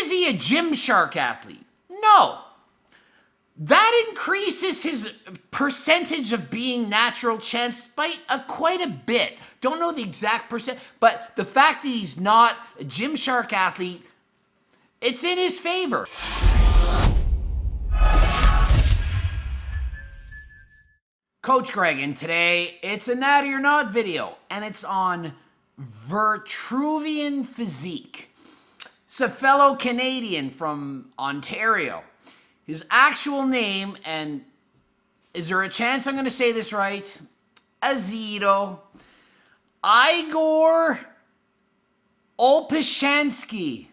Is he a Gymshark athlete? No. That increases his percentage of being natural chance by quite a bit. Don't know the exact percent, but the fact that he's not a Gymshark athlete, it's in his favor. Coach Greg, and today it's a Natty or Not video, and it's on Vitruvian Physique. It's a fellow Canadian from Ontario. His actual name, and is there a chance I'm going to say this right? Igor Opashansky.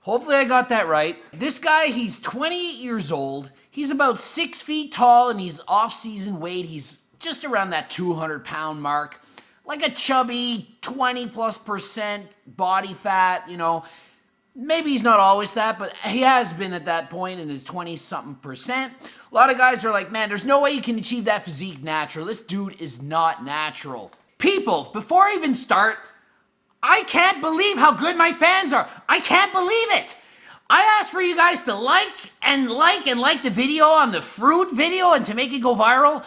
Hopefully I got that right. This guy, he's 28 years old. He's about 6 feet tall, and he's off-season weight. He's just around that 200-pound mark. Like a chubby 20+% body fat, you know. Maybe he's not always that, but he has been at that point in his 20-something%. A lot of guys are like, man, there's no way you can achieve that physique natural. This dude is not natural. People, before I even start, I can't believe how good my fans are. I can't believe it. I asked for you guys to like the video on the fruit video and to make it go viral.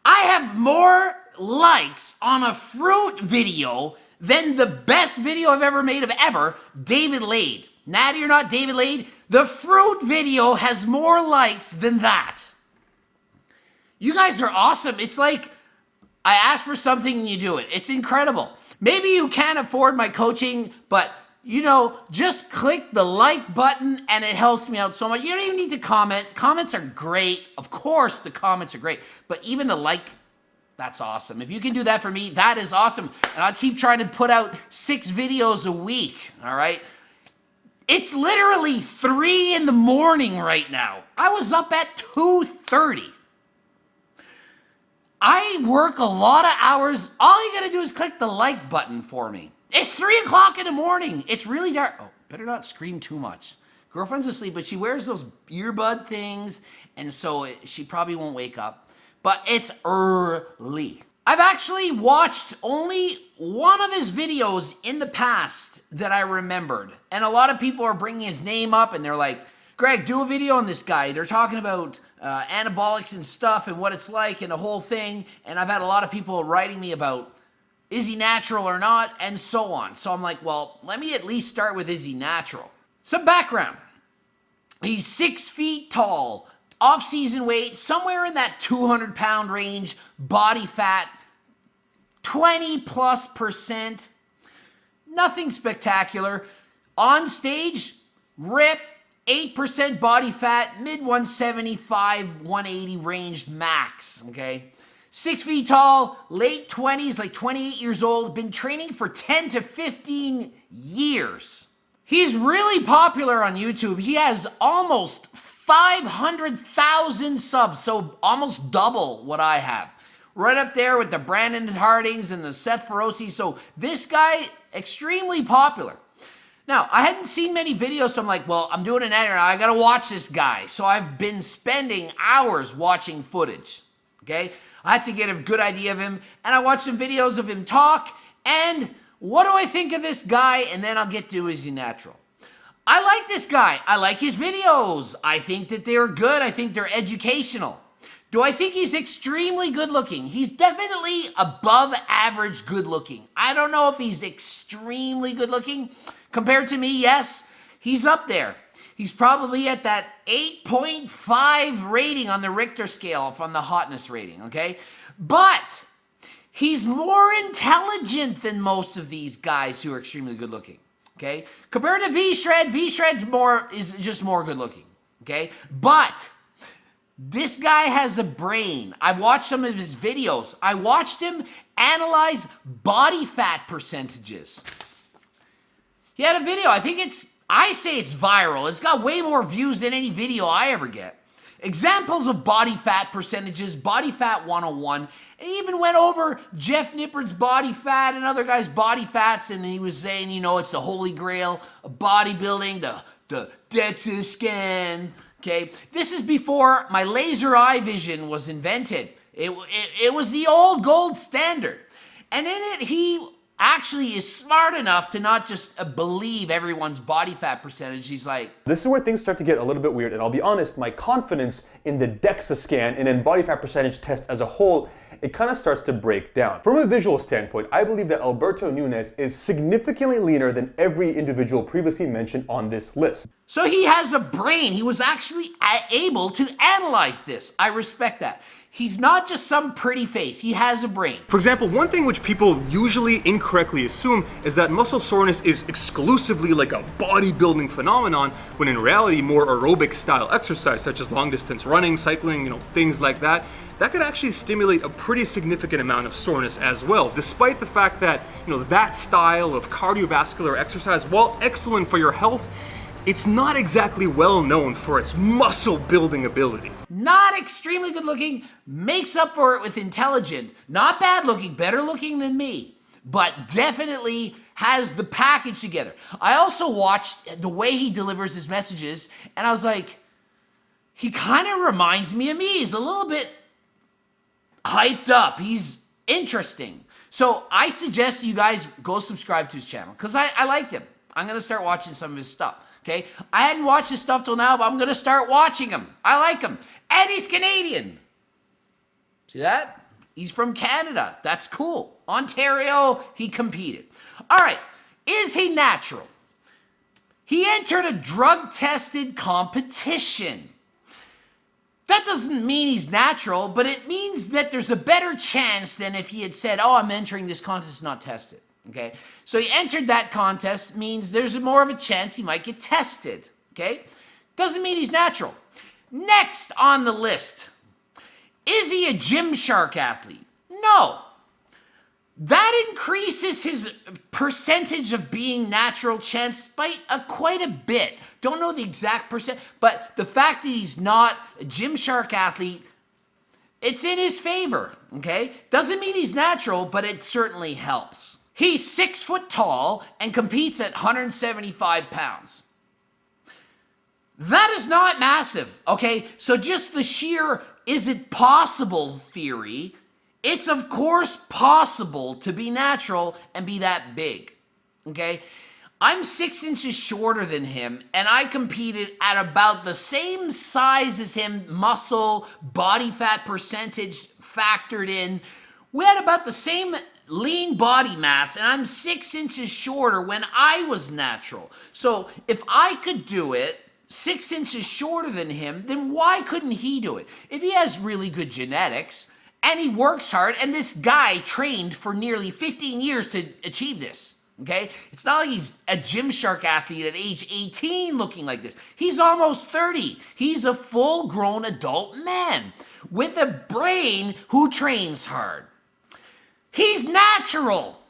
I have more likes on a fruit video than the best video I've ever made of ever, David Lade. Natty or Not, David Lade. The fruit video has more likes than that. You guys are awesome. It's like I ask for something and you do it. It's incredible. Maybe you can't afford my coaching, but you know, just click the like button and it helps me out so much. You don't even need to comment. Comments are great. Of course, the comments are great, but even a like, that's awesome. If you can do that for me, that is awesome. And I'll keep trying to put out 6 videos a week, all right? It's literally 3 in the morning right now. I was up at 2:30. I work a lot of hours. All you gotta do is click the like button for me. It's 3 o'clock in the morning. It's really dark. Oh, better not scream too much. Girlfriend's asleep, but she wears those earbud things, and so she probably won't wake up. But it's early. I've actually watched only one of his videos in the past that I remembered. And a lot of people are bringing his name up and they're like, Greg, do a video on this guy. They're talking about anabolics and stuff and what it's like and the whole thing. And I've had a lot of people writing me about, is he natural or not? And so on. So I'm like, well, let me at least start with, is he natural? Some background. He's 6 feet tall. Off-season weight, somewhere in that 200-pound range, body fat, 20+%, nothing spectacular. On stage, rip, 8% body fat, mid-175, 180 range max, okay? 6 feet tall, late 20s, like 28 years old, been training for 10 to 15 years. He's really popular on YouTube. He has almost 500,000 subs, so almost double what I have. Right up there with the Brandon Hardings and the Seth Feroci. So this guy, extremely popular. Now, I hadn't seen many videos, so I'm like, well, I'm doing an editor. I got to watch this guy. So I've been spending hours watching footage, okay? I had to get a good idea of him, and I watched some videos of him talk, and what do I think of this guy? And then I'll get to, is he natural? I like this guy. I like his videos. I think that they're good. I think they're educational. Do I think he's extremely good looking? He's definitely above average good looking. I don't know if he's extremely good looking. Compared to me, yes, he's up there. He's probably at that 8.5 rating on the Richter scale from the hotness rating, okay? But he's more intelligent than most of these guys who are extremely good looking. Okay, compared to V-Shred, is just more good looking. Okay, but this guy has a brain. I watched some of his videos. I watched him analyze body fat percentages. He had a video. I say it's viral. It's got way more views than any video I ever get. Examples of body fat percentages, Body Fat 101. And he even went over Jeff Nippard's body fat and other guys' body fats, and he was saying, you know, it's the holy grail of bodybuilding, the DEXA scan, okay? This is before my laser eye vision was invented. It was the old gold standard. And in it, he actually is smart enough to not just believe everyone's body fat percentage. He's like, this is where things start to get a little bit weird, and I'll be honest, my confidence in the DEXA scan and in body fat percentage test as a whole, it kind of starts to break down. From a visual standpoint, I believe that Alberto Nunez is significantly leaner than every individual previously mentioned on this list. so he has a brain. He was actually able to analyze this. I respect that. He's not just some pretty face. He has a brain. For example, one thing which people usually incorrectly assume is that muscle soreness is exclusively like a bodybuilding phenomenon, when in reality, more aerobic style exercise, such as long distance running, cycling, things like that, that could actually stimulate a pretty significant amount of soreness as well, despite the fact that, that style of cardiovascular exercise, while excellent for your health, it's not exactly well known for its muscle building ability. Not extremely good looking, makes up for it with intelligent. Not bad looking, better looking than me, but definitely has the package together. I also watched the way he delivers his messages, and I was like, he kind of reminds me of me. He's a little bit hyped up. He's interesting. So I suggest you guys go subscribe to his channel, because I liked him. I'm going to start watching some of his stuff. Okay, I hadn't watched his stuff till now, but I'm going to start watching him. I like him. And he's Canadian. See that? He's from Canada. That's cool. Ontario, he competed. All right, is he natural? He entered a drug-tested competition. That doesn't mean he's natural, but it means that there's a better chance than if he had said, oh, I'm entering this contest not tested. Okay, so he entered that contest, means there's more of a chance he might get tested. Okay, doesn't mean he's natural. Next on the list, is he a Gymshark athlete? No. That increases his percentage of being natural chance by quite a bit. Don't know the exact percent, but the fact that he's not a Gymshark athlete, it's in his favor. Okay, doesn't mean he's natural, but it certainly helps. He's 6 foot tall and competes at 175 pounds. That is not massive, okay? So just the sheer is it possible theory, it's of course possible to be natural and be that big, okay? I'm 6 inches shorter than him, and I competed at about the same size as him, muscle, body fat percentage factored in. We had about the same lean body mass, and I'm 6 inches shorter when I was natural. So if I could do it 6 inches shorter than him, then why couldn't he do it? If he has really good genetics and he works hard, and this guy trained for nearly 15 years to achieve this, okay? It's not like he's a Gymshark athlete at age 18 looking like this. He's almost 30. He's a full-grown adult man with a brain who trains hard. He's natural.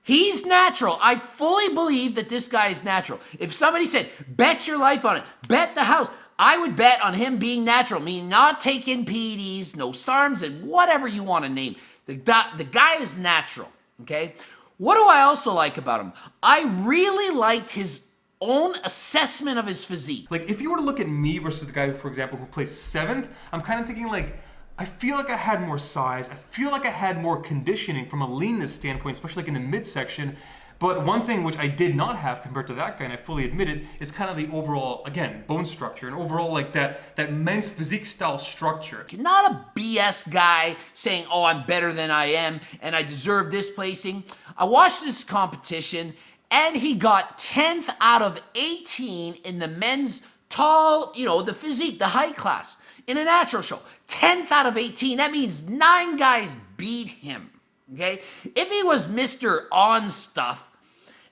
He's natural. I fully believe that this guy is natural. If somebody said, bet your life on it, bet the house, I would bet on him being natural, meaning not taking PEDs, no SARMs, and whatever you want to name. The guy is natural, okay? What do I also like about him? I really liked his own assessment of his physique. Like, if you were to look at me versus the guy, for example, who placed 7th, I'm kind of thinking like, I feel like I had more size. I feel like I had more conditioning from a leanness standpoint, especially like in the midsection. But one thing which I did not have compared to that guy, and I fully admit it, is kind of the overall, again, bone structure and overall like that men's physique style structure. Not a BS guy saying, oh, I'm better than I am and I deserve this placing. I watched this competition and he got 10th out of 18 in the men's tall, the physique, the height class. In a natural show, 10th out of 18, that means 9 guys beat him, okay? If he was Mr. On stuff,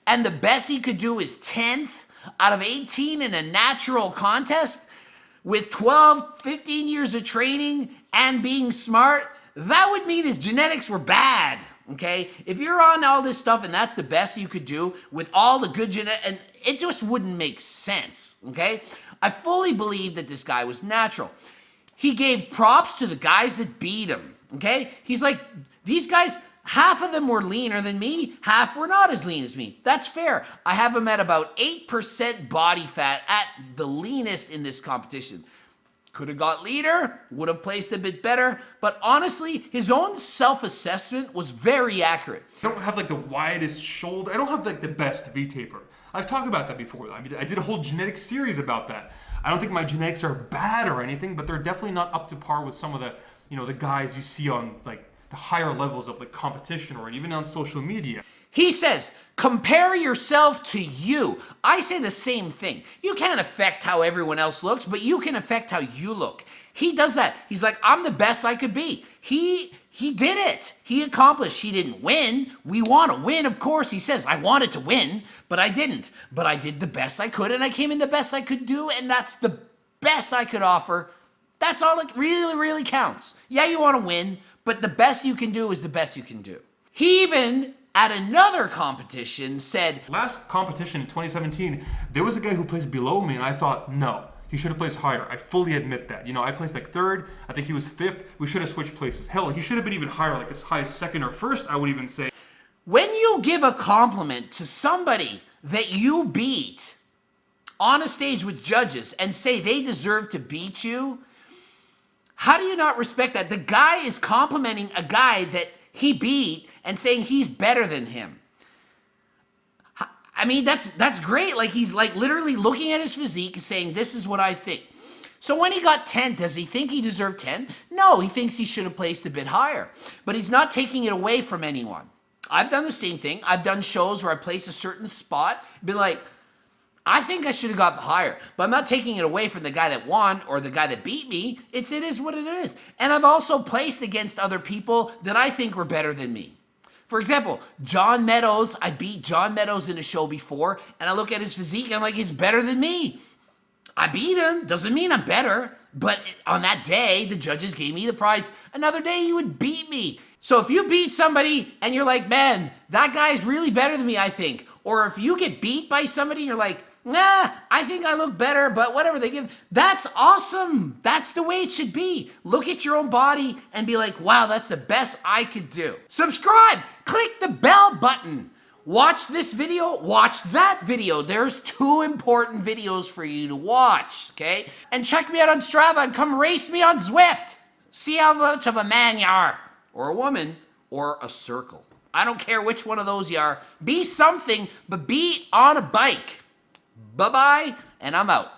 and the best he could do is 10th out of 18 in a natural contest, with 12, 15 years of training and being smart, that would mean his genetics were bad, okay? If you're on all this stuff and that's the best you could do with all the good genetics, and it just wouldn't make sense, okay? I fully believe that this guy was natural. He gave props to the guys that beat him, okay? He's like, these guys, half of them were leaner than me, half were not as lean as me. That's fair. I have him at about 8% body fat at the leanest in this competition. Could have got leader, would have placed a bit better, but honestly, his own self-assessment was very accurate. I don't have like the widest shoulder. I don't have like the best V-taper. I've talked about that before. I did a whole genetic series about that. I don't think my genetics are bad or anything, but they're definitely not up to par with some of the, the guys you see on like the higher levels of like competition or even on social media. He says, compare yourself to you. I say the same thing. You can't affect how everyone else looks, but you can affect how you look. He does that. He's like, I'm the best I could be. He did it. He accomplished. He didn't win. We want to win, of course. He says, I wanted to win, but I didn't. But I did the best I could, and I came in the best I could do, and that's the best I could offer. That's all that really, really counts. Yeah, you want to win, but the best you can do is the best you can do. He even, at another competition, said, last competition in 2017, there was a guy who placed below me, and I thought, no, he should have placed higher. I fully admit that. I placed like third. I think he was fifth. We should have switched places. Hell, he should have been even higher, like as high as second or first, I would even say. When you give a compliment to somebody that you beat on a stage with judges and say they deserve to beat you, how do you not respect that? The guy is complimenting a guy that he beat and saying he's better than him. I mean, that's great. Like, he's like literally looking at his physique and saying, this is what I think. So when he got 10th, does he think he deserved 10? No, he thinks he should have placed a bit higher. But he's not taking it away from anyone. I've done the same thing. I've done shows where I place a certain spot, been like, I think I should have got higher, but I'm not taking it away from the guy that won or the guy that beat me. It is what it is. And I've also placed against other people that I think were better than me. For example, John Meadows, I beat John Meadows in a show before, and I look at his physique and I'm like, he's better than me. I beat him, doesn't mean I'm better, but on that day, the judges gave me the prize. Another day, he would beat me. So if you beat somebody and you're like, man, that guy's really better than me, I think. Or if you get beat by somebody and you're like, nah, I think I look better, but whatever they give. That's awesome. That's the way it should be. Look at your own body and be like, wow, that's the best I could do. Subscribe. Click the bell button. Watch this video. Watch that video. There's 2 important videos for you to watch, okay? And check me out on Strava and come race me on Zwift. See how much of a man you are, or a woman, or a circle. I don't care which one of those you are. Be something, but be on a bike. Bye-bye, and I'm out.